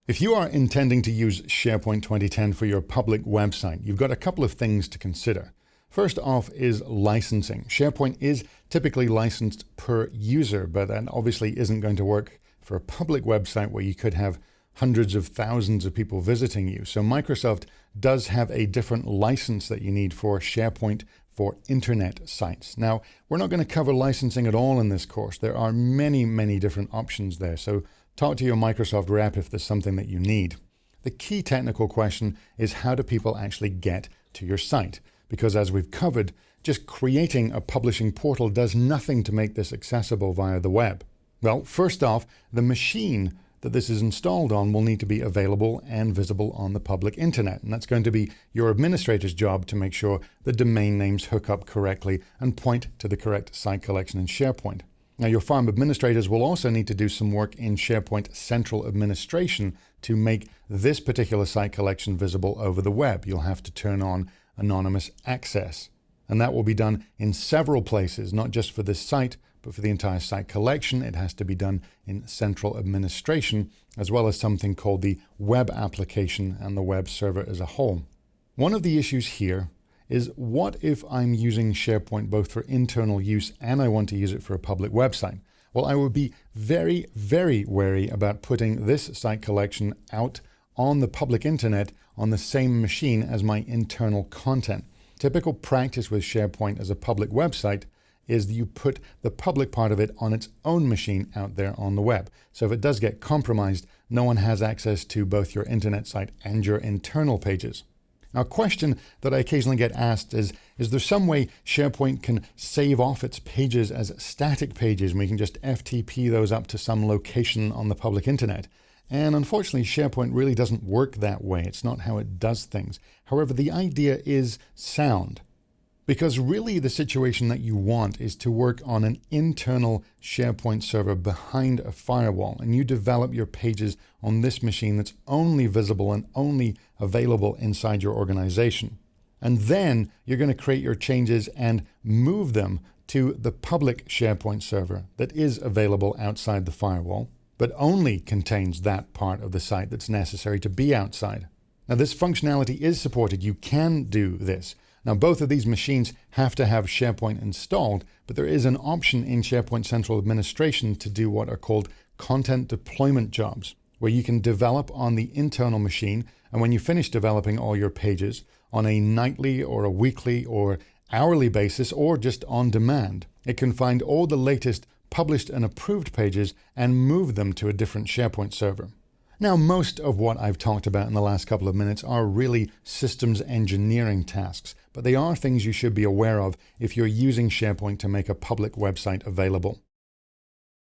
If you are intending to use SharePoint 2010 for your public website, you've got a couple of things to consider. First off is licensing. SharePoint is typically licensed per user, but that obviously isn't going to work for a public website where you could have hundreds of thousands of people visiting you. So Microsoft does have a different license that you need for SharePoint for internet sites. Now, we're not going to cover licensing at all in this course. There are many, many different options there. So talk to your Microsoft rep if there's something that you need. The key technical question is, how do people actually get to your site? Because as we've covered, just creating a publishing portal does nothing to make this accessible via the web. Well, first off, the machine that this is installed on will need to be available and visible on the public internet. And that's going to be your administrator's job to make sure the domain names hook up correctly and point to the correct site collection in SharePoint. Now, your farm administrators will also need to do some work in SharePoint Central Administration to make this particular site collection visible over the web. You'll have to turn on anonymous access. And that will be done in several places, not just for this site, but for the entire site collection. It has to be done in Central Administration, as well as something called the web application and the web server as a whole. One of the issues here is, what if I'm using SharePoint both for internal use and I want to use it for a public website? Well, I would be very, very wary about putting this site collection out on the public internet on the same machine as my internal content. Typical practice with SharePoint as a public website is that you put the public part of it on its own machine out there on the web. So if it does get compromised, no one has access to both your internet site and your internal pages. Now, a question that I occasionally get asked is there some way SharePoint can save off its pages as static pages and we can just FTP those up to some location on the public internet? And unfortunately, SharePoint really doesn't work that way. It's not how it does things. However, the idea is sound, because really the situation that you want is to work on an internal SharePoint server behind a firewall, and you develop your pages on this machine that's only visible and only available inside your organization. And then you're going to create your changes and move them to the public SharePoint server that is available outside the firewall, but only contains that part of the site that's necessary to be outside. Now, this functionality is supported. You can do this. Now, both of these machines have to have SharePoint installed, but there is an option in SharePoint Central Administration to do what are called content deployment jobs, where you can develop on the internal machine, and when you finish developing all your pages on a nightly or a weekly or hourly basis, or just on demand, it can find all the latest published and approved pages and move them to a different SharePoint server. Now, most of what I've talked about in the last couple of minutes are really systems engineering tasks, but they are things you should be aware of if you're using SharePoint to make a public website available.